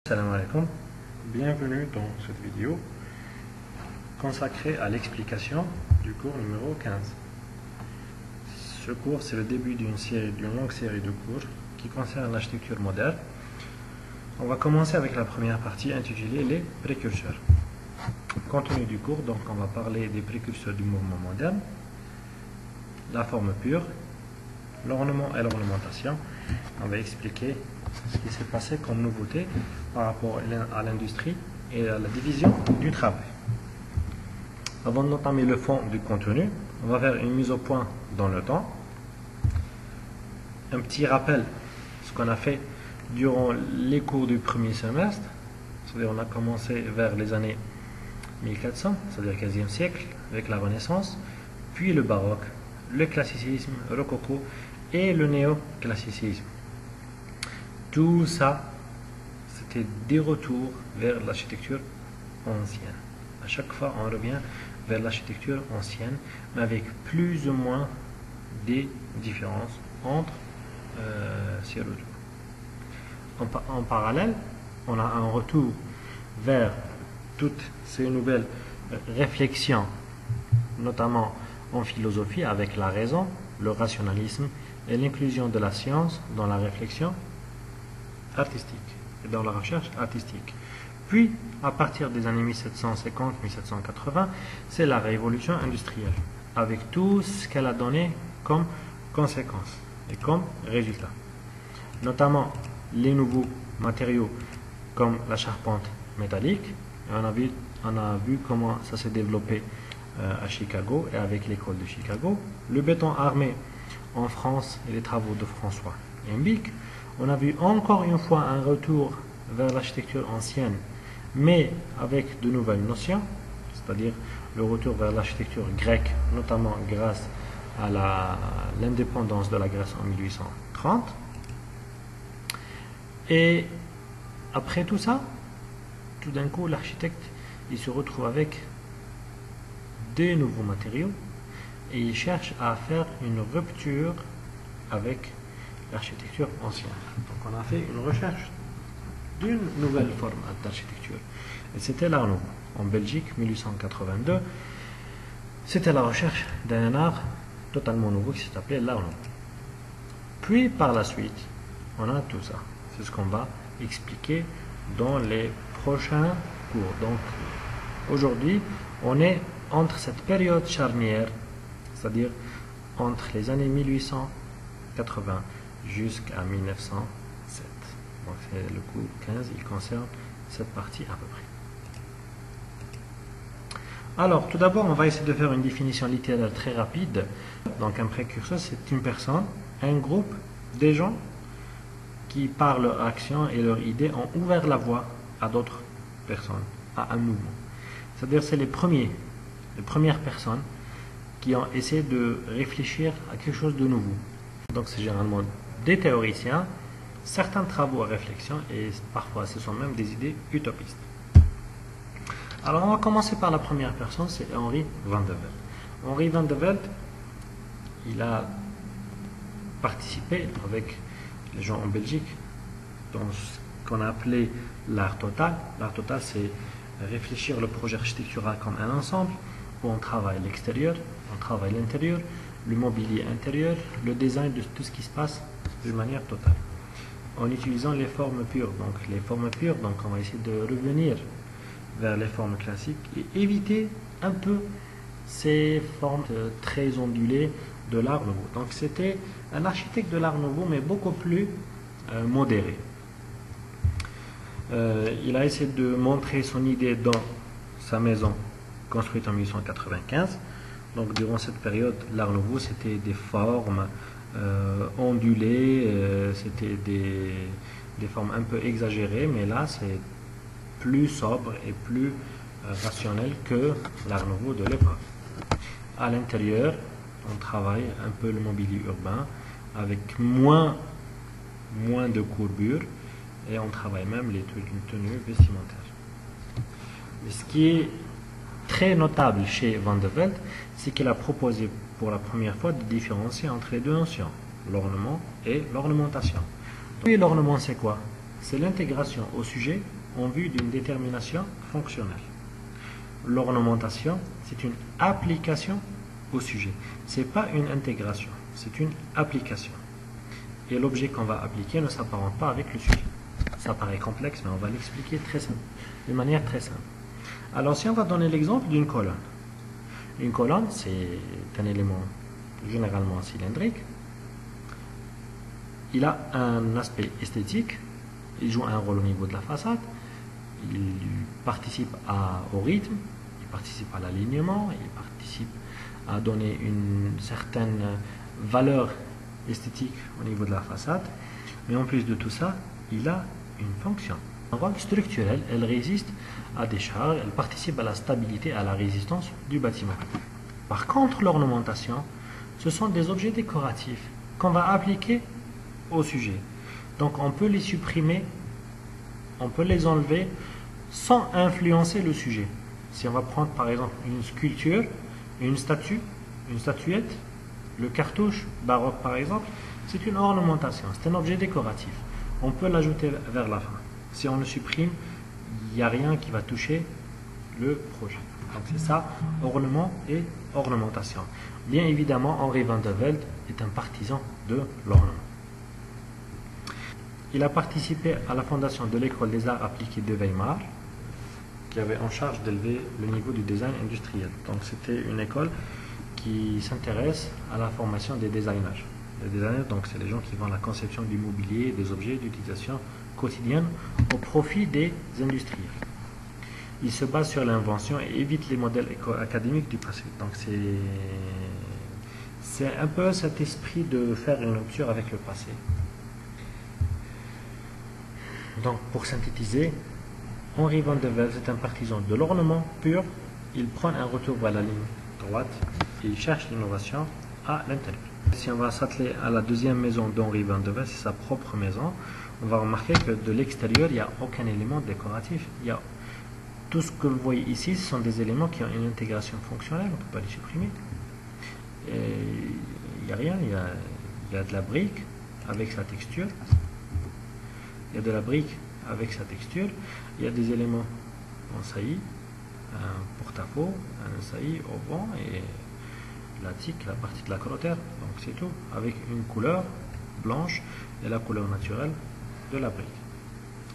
Salam alaikum, bienvenue dans cette vidéo consacrée à l'explication du cours numéro 15. Ce cours, c'est le début d'une longue série de cours qui concerne l'architecture moderne. On va commencer avec la première partie intitulée les précurseurs. Contenu du cours, donc on va parler des précurseurs du mouvement moderne, la forme pure, l'ornement et l'ornementation. On va expliquer ce qui s'est passé comme nouveauté par rapport à l'industrie et à la division du travail. Avant d'entamer le fond du contenu, on va faire une mise au point dans le temps. Un petit rappel, ce qu'on a fait durant les cours du premier semestre, c'est-à-dire on a commencé vers les années 1400, c'est-à-dire 15e siècle, avec la Renaissance, puis le baroque, le classicisme, le rococo et le néoclassicisme. Tout ça, c'était des retours vers l'architecture ancienne. À chaque fois, on revient vers l'architecture ancienne, mais avec plus ou moins des différences entre ces retours. En parallèle, on a un retour vers toutes ces nouvelles réflexions, notamment en philosophie, avec la raison, le rationalisme et l'inclusion de la science dans la réflexion artistique et dans la recherche artistique. Puis, à partir des années 1750-1780, c'est la révolution industrielle, avec tout ce qu'elle a donné comme conséquence et comme résultat. Notamment les nouveaux matériaux comme la charpente métallique. Et on a vu comment ça s'est développé à Chicago et avec l'école de Chicago. Le béton armé en France et les travaux de François Embic. On a vu encore une fois un retour vers l'architecture ancienne, mais avec de nouvelles notions, c'est-à-dire le retour vers l'architecture grecque, notamment grâce à l'indépendance de la Grèce en 1830. Et après tout ça, tout d'un coup, l'architecte il se retrouve avec des nouveaux matériaux et il cherche à faire une rupture avec l'architecture ancienne. Donc on a fait une recherche d'une nouvelle forme d'architecture. Et c'était l'Art Nouveau. En Belgique, 1882, c'était la recherche d'un art totalement nouveau qui s'appelait l'Art Nouveau. Puis par la suite, on a tout ça. C'est ce qu'on va expliquer dans les prochains cours. Donc aujourd'hui, on est entre cette période charnière, c'est-à-dire entre les années 1880 jusqu'à 1907. Donc c'est le cours 15, il concerne cette partie à peu près. Alors, tout d'abord, on va essayer de faire une définition littéraire très rapide. Donc un précurseur, c'est une personne, un groupe, des gens qui, par leur action et leurs idées, ont ouvert la voie à d'autres personnes, à un mouvement. C'est-à-dire c'est les premières personnes qui ont essayé de réfléchir à quelque chose de nouveau. Donc c'est généralement des théoriciens, certains travaux à réflexion et parfois ce sont même des idées utopistes. Alors on va commencer par la première personne, c'est Henri van de Velde. Henri van de Velde, il a participé avec les gens en Belgique dans ce qu'on a appelé l'art total. L'art total, c'est réfléchir le projet architectural comme un ensemble où on travaille l'extérieur, on travaille l'intérieur, le mobilier intérieur, le design de tout ce qui se passe d'une manière totale, en utilisant les formes pures. Donc les formes pures, donc on va essayer de revenir vers les formes classiques et éviter un peu ces formes très ondulées de l'Art Nouveau. Donc c'était un architecte de l'Art Nouveau, mais beaucoup plus modéré. Il a essayé de montrer son idée dans sa maison construite en 1895. Donc durant cette période, l'Art Nouveau, c'était des formes ondulées, c'était des formes un peu exagérées, mais là, c'est plus sobre et plus rationnel que l'Art Nouveau de l'époque. À l'intérieur, on travaille un peu le mobilier urbain avec moins de courbures et on travaille même les tenues vestimentaires. Mais ce qui est très notable chez Van de Velde, c'est qu'il a proposé pour la première fois de différencier entre les deux notions, l'ornement et l'ornementation. Et l'ornement, c'est quoi? c'est l'intégration au sujet en vue d'une détermination fonctionnelle. L'ornementation, c'est une application au sujet. Ce n'est pas une intégration, c'est une application. Et l'objet qu'on va appliquer ne s'apparente pas avec le sujet. Ça paraît complexe, mais on va l'expliquer de manière très simple. Alors, si on va donner l'exemple d'une colonne. Une colonne, c'est un élément généralement cylindrique. Il a un aspect esthétique. Il joue un rôle au niveau de la façade. Il participe au rythme. Il participe à l'alignement. Il participe à donner une certaine valeur esthétique au niveau de la façade. Mais en plus de tout ça, il a une fonction. Un rôle structurel, elle résiste à des charges, elle participe à la stabilité, à la résistance du bâtiment. Par contre, l'ornementation, ce sont des objets décoratifs qu'on va appliquer au sujet. Donc on peut les supprimer, on peut les enlever sans influencer le sujet. Si on va prendre par exemple une sculpture, une statue, une statuette, le cartouche baroque par exemple, c'est une ornementation, c'est un objet décoratif. On peut l'ajouter vers la fin. Si on le supprime, il n'y a rien qui va toucher le projet. Donc c'est ça, ornement et ornementation. Bien évidemment, Henri van der Velde est un partisan de l'ornement. Il a participé à la fondation de l'école des arts appliqués de Weimar, qui avait en charge d'élever le niveau du design industriel. Donc c'était une école qui s'intéresse à la formation des designers. Les designers, donc c'est les gens qui font la conception du mobilier, des objets d'utilisation quotidienne au profit des industriels. Il se base sur l'invention et évite les modèles académiques du passé. Donc c'est un peu cet esprit de faire une rupture avec le passé. Donc pour synthétiser, Henri van der Velde est un partisan de l'ornement pur. Il prend un retour vers la ligne droite et il cherche l'innovation à l'intérieur. Si on va s'atteler à la deuxième maison d'Henri van der Velde, c'est sa propre maison, on va remarquer que de l'extérieur, il n'y a aucun élément décoratif. Tout ce que vous voyez ici, ce sont des éléments qui ont une intégration fonctionnelle, on ne peut pas les supprimer. Et il n'y a rien, il y a de la brique avec sa texture. Il y a de la brique avec sa texture. Il y a des éléments en saillie, un porte-à-faux, un saillie au vent et la tique, la partie de la crottère. Donc c'est tout, avec une couleur blanche et la couleur naturelle de la brique.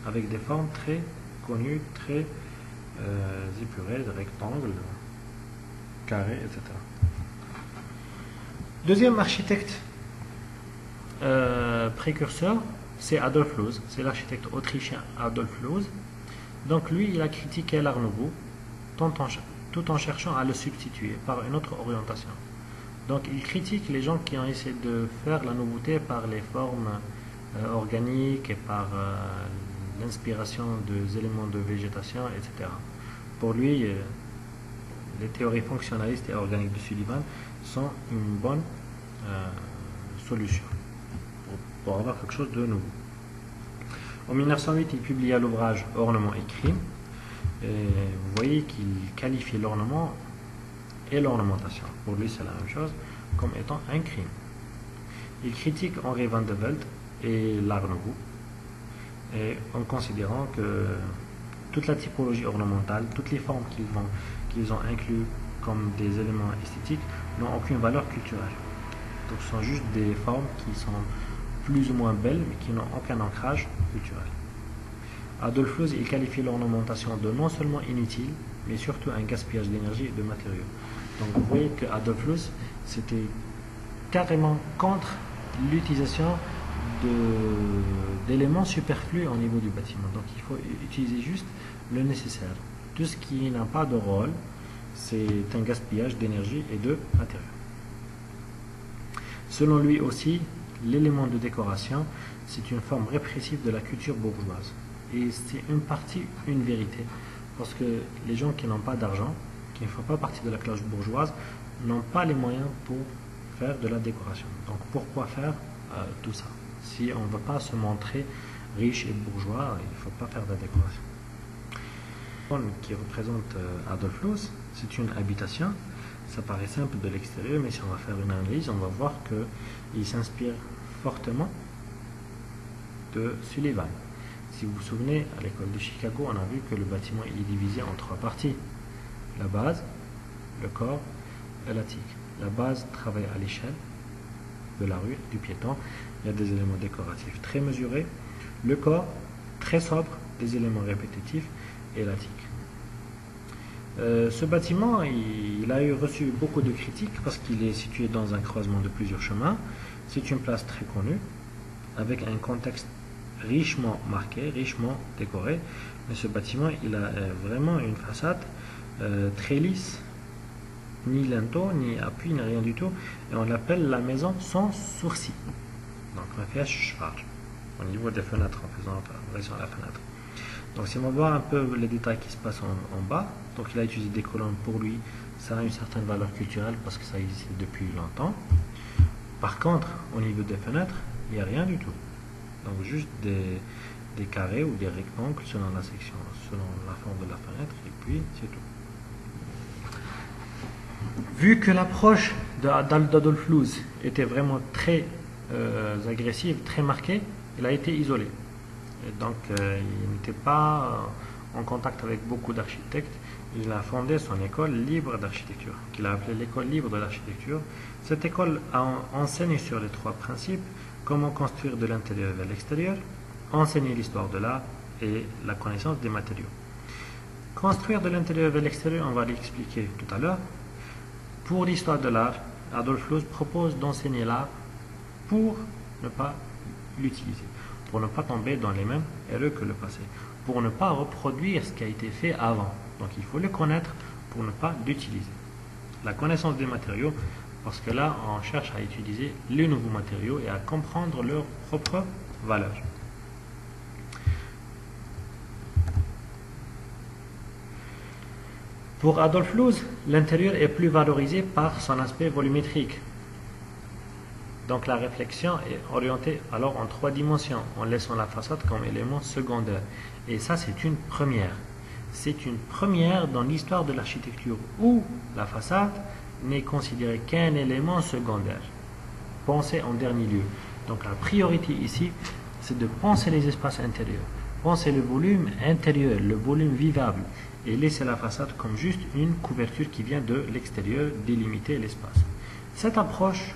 Avec des formes très connues, très épurées, de rectangles, carrés, etc. Deuxième architecte précurseur, c'est Adolf Loos, c'est l'architecte autrichien Adolf Loos. Donc lui, il a critiqué l'Art Nouveau tout en cherchant à le substituer par une autre orientation. Donc il critique les gens qui ont essayé de faire la nouveauté par les formes organiques et par l'inspiration des éléments de végétation, etc. Pour lui, les théories fonctionnalistes et organiques de Sullivan sont une bonne solution pour avoir quelque chose de nouveau. En 1908, il publia l'ouvrage Ornement et crime. Et vous voyez qu'il qualifie l'ornement et l'ornementation. Pour lui, c'est la même chose, comme étant un crime. Il critique Henri van der Velde et l'Art Nouveau, et en considérant que toute la typologie ornementale, toutes les formes qu'ils ont inclus comme des éléments esthétiques n'ont aucune valeur culturelle. Donc ce sont juste des formes qui sont plus ou moins belles, mais qui n'ont aucun ancrage culturel. Adolf Loos, il qualifie l'ornementation de non seulement inutile, mais surtout un gaspillage d'énergie et de matériaux. Donc vous voyez que Adolf Loos, c'était carrément contre l'utilisation d'éléments superflus au niveau du bâtiment. Donc il faut utiliser juste le nécessaire. Tout ce qui n'a pas de rôle, c'est un gaspillage d'énergie et de matériaux. Selon lui aussi, l'élément de décoration, c'est une forme répressive de la culture bourgeoise. Et c'est une partie, une vérité. Parce que les gens qui n'ont pas d'argent, qui ne font pas partie de la classe bourgeoise, n'ont pas les moyens pour faire de la décoration. Donc pourquoi faire tout ça? Si on ne veut pas se montrer riche et bourgeois, il ne faut pas faire de la décoration. Qui représente Adolf Loos, c'est une habitation. Ça paraît simple de l'extérieur, mais si on va faire une analyse, on va voir qu'il s'inspire fortement de Sullivan. Si vous vous souvenez, à l'école de Chicago, on a vu que le bâtiment il est divisé en 3 parties. La base, le corps et l'attique. La base travaille à l'échelle de la rue, du piéton. Il y a des éléments décoratifs très mesurés. Le corps, très sobre, des éléments répétitifs. Et l'attique. Ce bâtiment, il a reçu beaucoup de critiques parce qu'il est situé dans un croisement de plusieurs chemins. C'est une place très connue, avec un contexte richement marqué, richement décoré. Mais ce bâtiment, il a vraiment une façade très lisse, ni linteau, ni appui, ni rien du tout. Et on l'appelle la maison sans sourcil. Donc, on fait au niveau des fenêtres, en faisant apparition à la fenêtre. Donc, si on va voir un peu les détails qui se passent en bas, donc il a utilisé des colonnes pour lui, ça a une certaine valeur culturelle parce que ça existe depuis longtemps. Par contre, au niveau des fenêtres, il n'y a rien du tout. Donc, juste des carrés ou des rectangles selon la section, selon la forme de la fenêtre, et puis c'est tout. Vu que l'approche d'Adolf Loos était vraiment très agressive, très marquée, il a été isolé. Et donc, il n'était pas en contact avec beaucoup d'architectes. Il a fondé son école libre d'architecture, qu'il a appelée l'école libre de l'architecture. Cette école enseigne sur les 3 principes: comment construire de l'intérieur vers l'extérieur, enseigner l'histoire de l'art et la connaissance des matériaux. Construire de l'intérieur vers l'extérieur, on va l'expliquer tout à l'heure. Pour l'histoire de l'art, Adolf Loos propose d'enseigner l'art pour ne pas l'utiliser, pour ne pas tomber dans les mêmes erreurs que le passé, pour ne pas reproduire ce qui a été fait avant. Donc il faut le connaître pour ne pas l'utiliser. La connaissance des matériaux, parce que là on cherche à utiliser les nouveaux matériaux et à comprendre leur propre valeur. Pour Adolf Loos, l'intérieur est plus valorisé par son aspect volumétrique. Donc la réflexion est orientée alors en 3 dimensions, en laissant la façade comme élément secondaire. Et ça, c'est une première. C'est une première dans l'histoire de l'architecture où la façade n'est considérée qu'un élément secondaire, pensé en dernier lieu. Donc la priorité ici, c'est de penser les espaces intérieurs, penser le volume intérieur, le volume vivable, et laisser la façade comme juste une couverture qui vient de l'extérieur, délimiter l'espace. Cette approche,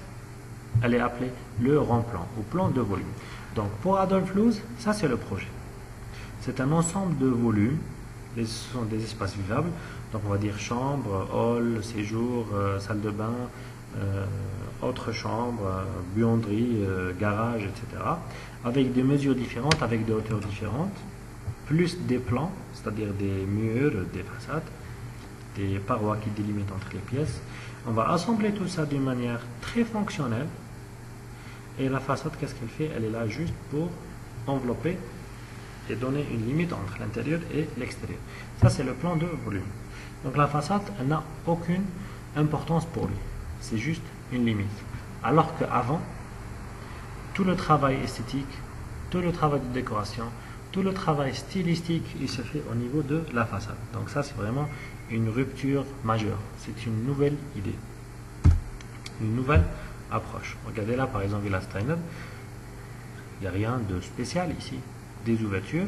elle est appelée le rond-plan, ou plan de volume. Donc pour Adolf Loos, ça c'est le projet. C'est un ensemble de volumes, ce sont des espaces vivables, donc on va dire chambre, hall, séjour, salle de bain, autre chambre, buanderie, garage, etc. Avec des mesures différentes, avec des hauteurs différentes, plus des plans, c'est-à-dire des murs, des façades, des parois qui délimitent entre les pièces. On va assembler tout ça d'une manière très fonctionnelle. Et la façade, qu'est-ce qu'elle fait? Elle est là juste pour envelopper et donner une limite entre l'intérieur et l'extérieur. Ça, c'est le plan de volume. Donc la façade, elle n'a aucune importance pour lui. C'est juste une limite. Alors qu'avant, tout le travail esthétique, tout le travail de décoration, tout le travail stylistique, il se fait au niveau de la façade. Donc ça, c'est vraiment une rupture majeure. C'est une nouvelle idée. Une nouvelle approche. Regardez là, par exemple, Villa Steiner. Il n'y a rien de spécial ici. Des ouvertures,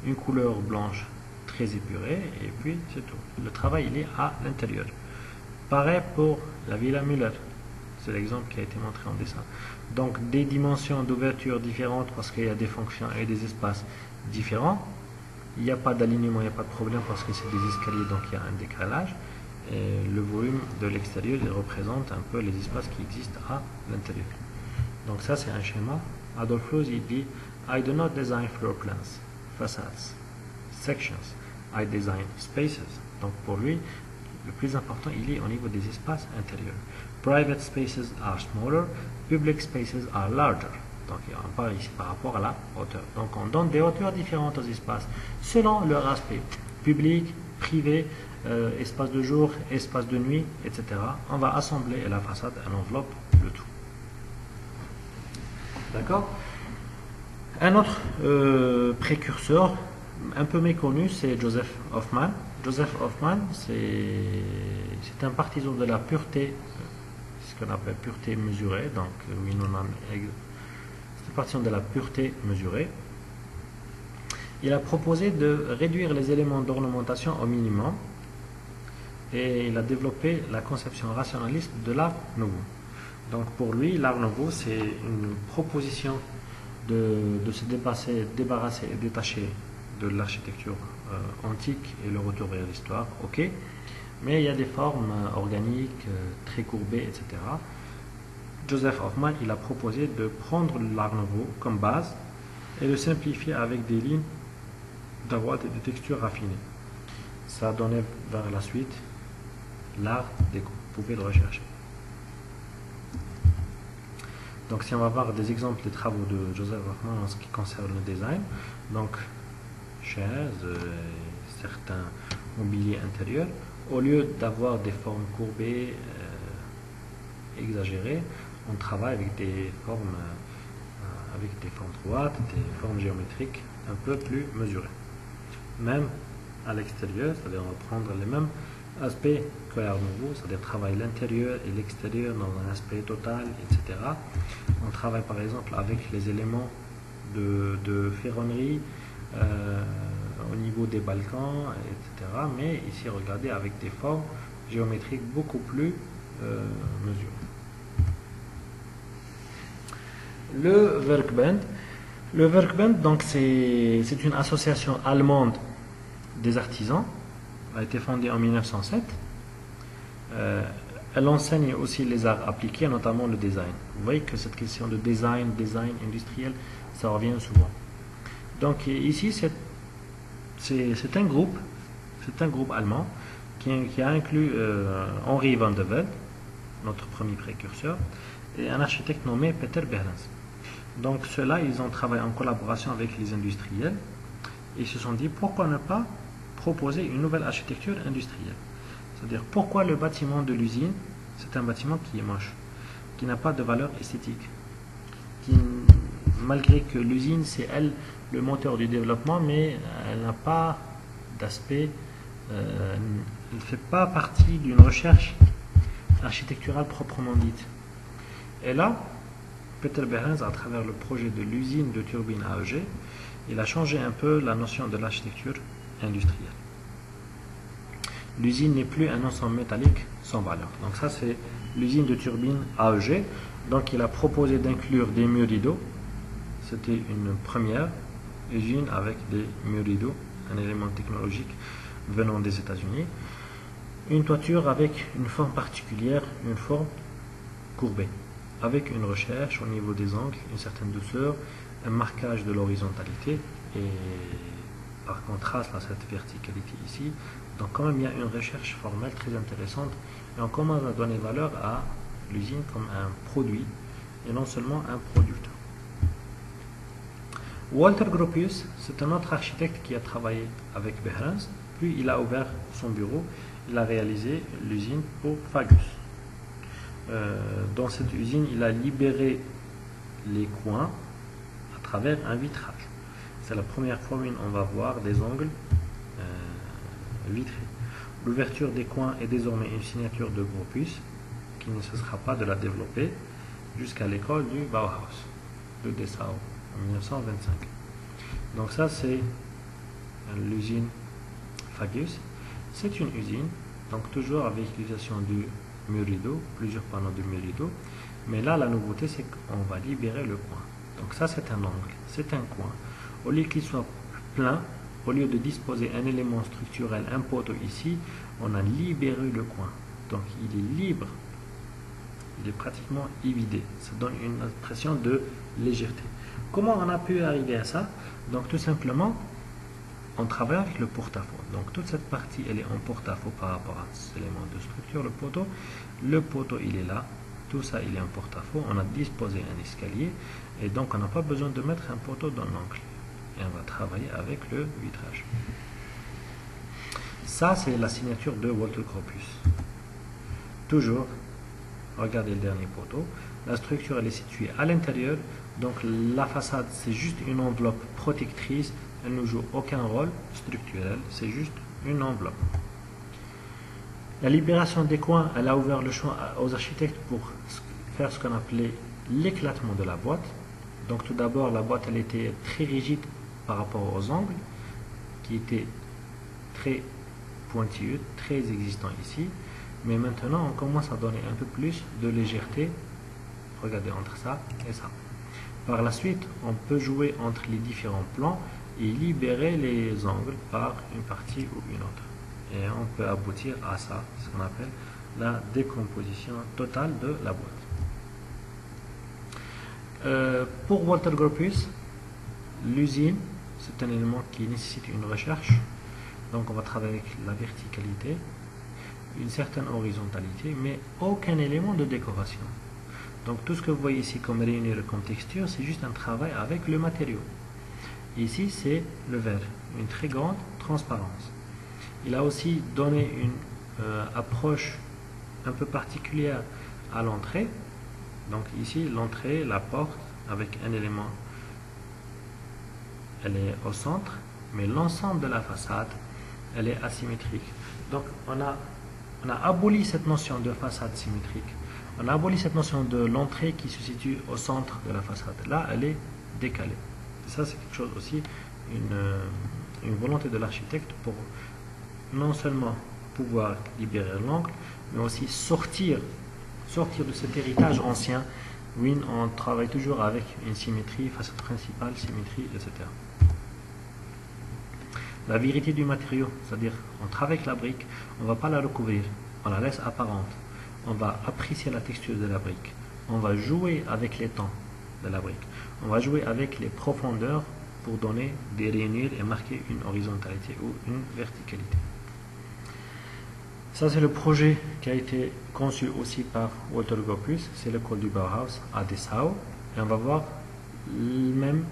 une couleur blanche très épurée, et puis c'est tout. Le travail, il est à l'intérieur. Pareil pour la Villa Müller. C'est l'exemple qui a été montré en dessin. Donc, des dimensions d'ouverture différentes parce qu'il y a des fonctions et des espaces différents. Il n'y a pas d'alignement, il n'y a pas de problème parce que c'est des escaliers, donc il y a un décalage. Et le volume de l'extérieur, il représente un peu les espaces qui existent à l'intérieur. Donc ça, c'est un schéma. Adolf Loos, il dit « I do not design floor plans, facades, sections. I design spaces. » Donc pour lui, le plus important, il est au niveau des espaces intérieurs. Private spaces are smaller, public spaces are larger. Donc on parle ici par rapport à la hauteur. Donc on donne des hauteurs différentes aux espaces selon leur aspect. Public, privé, espace de jour, espace de nuit, etc. On va assembler la façade, elle enveloppe le tout. D'accord? Un autre précurseur, un peu méconnu, c'est Joseph Hoffman. Joseph Hoffman, c'est un partisan de la pureté, ce qu'on appelle pureté mesurée. Donc, c'est un partisan de la pureté mesurée. il a proposé de réduire les éléments d'ornementation au minimum et il a développé la conception rationaliste de l'art nouveau. Donc pour lui, l'art nouveau, c'est une proposition de se débarrasser et détacher de l'architecture antique et le retour vers l'histoire, ok, mais il y a des formes organiques, très courbées, etc. Joseph Hoffman, il a proposé de prendre l'art nouveau comme base et de simplifier avec des lignes droites et des textures raffinées. Ça a donné vers la suite l'art déco. Vous pouvez le rechercher. Donc si on va voir des exemples des travaux de Joseph Hoffman en ce qui concerne le design, donc chaises, certains mobiliers intérieurs, au lieu d'avoir des formes courbées, exagérées, on travaille avec des formes droites, des formes géométriques un peu plus mesurées. Même à l'extérieur, c'est-à-dire on va prendre les mêmes aspects que l'art nouveau, c'est-à-dire travailler l'intérieur et l'extérieur dans un aspect total, etc. On travaille par exemple avec les éléments de ferronnerie au niveau des balcons, etc. Mais ici, regardez avec des formes géométriques beaucoup plus mesurées. Le Werkbund. Le Werkbund, donc c'est une association allemande des artisans. Elle a été fondée en 1907. Elle enseigne aussi les arts appliqués, notamment le design. Vous voyez que cette question de design industriel, ça revient souvent. Donc ici, c'est un groupe allemand qui a inclus Henri van de Velde, notre premier précurseur, et un architecte nommé Peter Behrens. Donc ceux-là, ils ont travaillé en collaboration avec les industriels et ils se sont dit pourquoi ne pas proposer une nouvelle architecture industrielle. C'est-à-dire pourquoi le bâtiment de l'usine, c'est un bâtiment qui est moche, qui n'a pas de valeur esthétique, qui, malgré que l'usine c'est elle le moteur du développement, mais elle n'a pas d'aspect, elle ne fait pas partie d'une recherche architecturale proprement dite. Et là, Peter Behrens, à travers le projet de l'usine de turbines AEG, il a changé un peu la notion de l'architecture industrielle. L'usine n'est plus un ensemble métallique sans valeur. Donc ça, c'est l'usine de turbines AEG. Donc il a proposé d'inclure des murs rideaux. C'était une première usine avec des murs rideaux, un élément technologique venant des États-Unis. Une toiture avec une forme particulière, une forme courbée, avec une recherche au niveau des angles, une certaine douceur, un marquage de l'horizontalité et par contraste à cette verticalité ici. Donc quand même il y a une recherche formelle très intéressante et on commence à donner valeur à l'usine comme un produit et non seulement un producteur. Walter Gropius, c'est un autre architecte qui a travaillé avec Behrens, puis il a ouvert son bureau, il a réalisé l'usine pour Fagus. Dans cette usine, il a libéré les coins à travers un vitrage. C'est la première fois où on va voir des angles vitrés. L'ouverture des coins est désormais une signature de Gropius qui ne cessera pas de la développer jusqu'à l'école du Bauhaus de Dessau en 1925. Donc ça c'est l'usine Fagus. C'est une usine, donc toujours avec l'utilisation du mur rideau, plusieurs panneaux de mur rideau, mais là la nouveauté c'est qu'on va libérer le coin. Donc ça c'est un angle, c'est un coin. Au lieu qu'il soit plein, au lieu de disposer un élément structurel, un poteau ici, on a libéré le coin. Donc il est libre, il est pratiquement évidé. Ça donne une impression de légèreté. Comment on a pu arriver à ça? Donc tout simplement, on travaille avec le porte-à-faux. Donc toute cette partie, elle est en porte-à-faux par rapport à cet élément de structure, le poteau. Le poteau, il est là. Tout ça, il est en porte-à-faux. On a disposé un escalier et donc on n'a pas besoin de mettre un poteau dans l'angle. Et on va travailler avec le vitrage. Ça, c'est la signature de Walter Gropius. Toujours, regardez le dernier poteau. La structure, elle est située à l'intérieur. Donc la façade, c'est juste une enveloppe protectrice. Elle ne joue aucun rôle structurel. C'est juste une enveloppe. La libération des coins, elle a ouvert le champ aux architectes pour faire ce qu'on appelait l'éclatement de la boîte. Donc tout d'abord, la boîte, elle était très rigide par rapport aux angles. qui était très pointilleux, très existant ici, mais maintenant on commence à donner un peu plus de légèreté. Regardez entre ça et ça. Par la suite, on peut jouer entre les différents plans et libérer les angles par une partie ou une autre. Et on peut aboutir à ça, ce qu'on appelle la décomposition totale de la boîte. Pour Walter Gropius, l'usine, c'est un élément qui nécessite une recherche. Donc on va travailler avec la verticalité, une certaine horizontalité, mais aucun élément de décoration. Donc tout ce que vous voyez ici comme rainure et comme texture, c'est juste un travail avec le matériau. Ici, c'est le verre, une très grande transparence. Il a aussi donné une approche un peu particulière à l'entrée. Donc ici, l'entrée, la porte, avec un élément, elle est au centre, mais l'ensemble de la façade, elle est asymétrique. Donc on a aboli cette notion de façade symétrique. On a aboli cette notion de l'entrée qui se situe au centre de la façade. Là, elle est décalée. Et ça, c'est quelque chose aussi, une volonté de l'architecte pour non seulement pouvoir libérer l'angle, mais aussi sortir de cet héritage ancien. Oui, on travaille toujours avec une symétrie, façade principale, symétrie, etc. La vérité du matériau, c'est-à-dire on travaille avec la brique, on ne va pas la recouvrir, on la laisse apparente. On va apprécier la texture de la brique. On va jouer avec les tons de la brique. On va jouer avec les profondeurs pour donner des rainures et marquer une horizontalité ou une verticalité. Ça, c'est le projet qui a été conçu aussi par Walter Gropius. C'est l'école du Bauhaus à Dessau. Et on va voir la même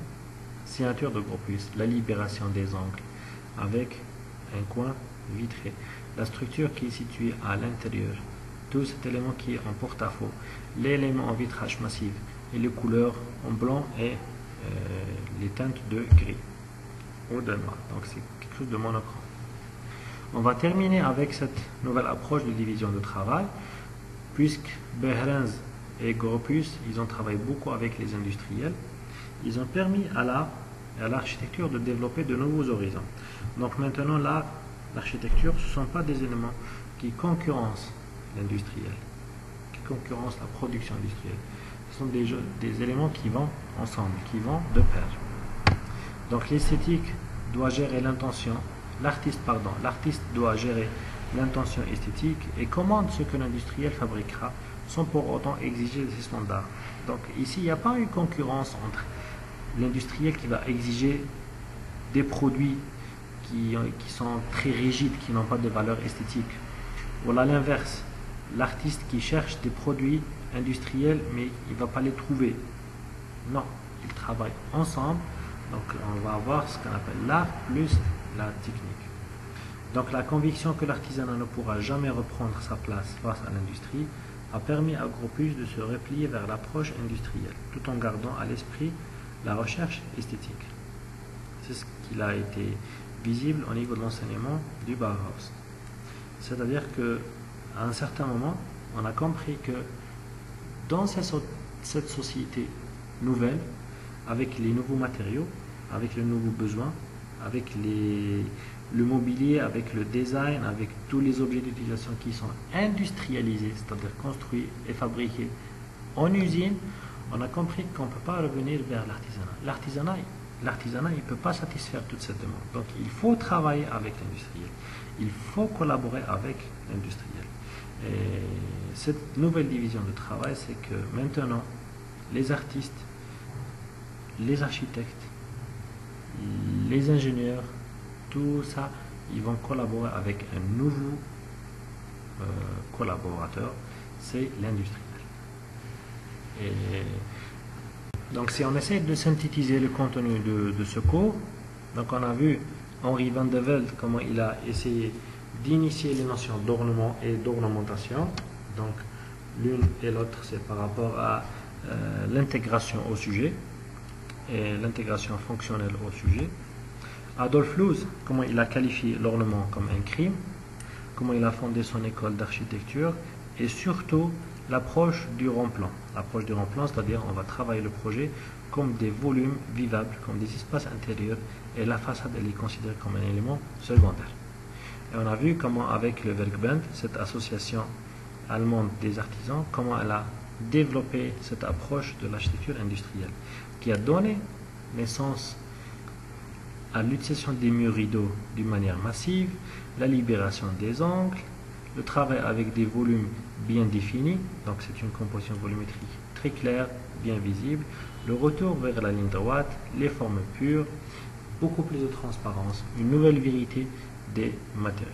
signature de Gropius, la libération des angles avec un coin vitré. La structure qui est située à l'intérieur. Tout cet élément qui est en porte-à-faux, l'élément en vitrage massif et les couleurs en blanc et les teintes de gris ou de noir. Donc c'est quelque chose de monochrome. On va terminer avec cette nouvelle approche de division de travail, puisque Behrens et Gropius, ils ont travaillé beaucoup avec les industriels. Ils ont permis à l'architecture de développer de nouveaux horizons. Donc maintenant, l'architecture, ce ne sont pas des éléments qui concurrencent l'industriel, qui concurrence la production industrielle. Ce sont des éléments qui vont ensemble, qui vont de pair. Donc l'esthétique doit gérer l'intention, l'artiste doit gérer l'intention esthétique et commande ce que l'industriel fabriquera sans pour autant exiger ses standards. Donc ici, il n'y a pas une concurrence entre l'industriel qui va exiger des produits qui sont très rigides, qui n'ont pas de valeur esthétique, ou à l'inverse, l'artiste qui cherche des produits industriels mais il ne va pas les trouver. Non, ils travaillent ensemble. Donc on va avoir ce qu'on appelle l'art plus la technique. Donc la conviction que l'artisanat ne pourra jamais reprendre sa place face à l'industrie a permis à Gropius de se replier vers l'approche industrielle, tout en gardant à l'esprit la recherche esthétique. C'est ce qu'il a été visible au niveau de l'enseignement du Bauhaus. C'est-à-dire que à un certain moment, on a compris que dans cette société nouvelle, avec les nouveaux matériaux, avec les nouveaux besoins, avec le mobilier, avec le design, avec tous les objets d'utilisation qui sont industrialisés, c'est-à-dire construits et fabriqués en usine, on a compris qu'on ne peut pas revenir vers l'artisanat. L'artisanat, il ne peut pas satisfaire toute cette demande. Donc, il faut travailler avec l'industriel. Il faut collaborer avec l'industriel. Et cette nouvelle division de travail, c'est que maintenant, les artistes, les architectes, les ingénieurs, tout ça, ils vont collaborer avec un nouveau collaborateur, c'est l'industriel. Et donc si on essaie de synthétiser le contenu de ce cours, donc on a vu Henri van de Velde comment il a essayé d'initier les notions d'ornement et d'ornementation. Donc l'une et l'autre c'est par rapport à l'intégration au sujet et l'intégration fonctionnelle au sujet. Adolf Loos, comment il a qualifié l'ornement comme un crime, comment il a fondé son école d'architecture et surtout l'approche du rond-plan. L'approche du rond-plan, c'est-à-dire on va travailler le projet comme des volumes vivables, comme des espaces intérieurs, et la façade elle est considérée comme un élément secondaire. Et on a vu comment avec le Werkbund, cette association allemande des artisans, comment elle a développé cette approche de l'architecture industrielle, qui a donné naissance à l'utilisation des murs rideaux d'une manière massive, la libération des angles, le travail avec des volumes bien définis, donc c'est une composition volumétrique très claire, bien visible, le retour vers la ligne droite, les formes pures, beaucoup plus de transparence, une nouvelle vérité des matériaux.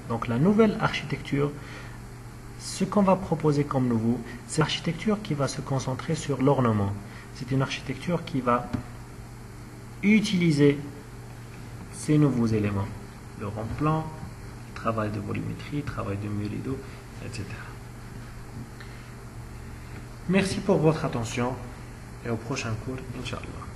Donc la nouvelle architecture, ce qu'on va proposer comme nouveau, c'est l'architecture qui va se concentrer sur l'ornement. C'est une architecture qui va utiliser ces nouveaux éléments, le rond-plan, travail de volumétrie, travail de mur rideau, etc. Merci pour votre attention et au prochain cours, Inch'Allah.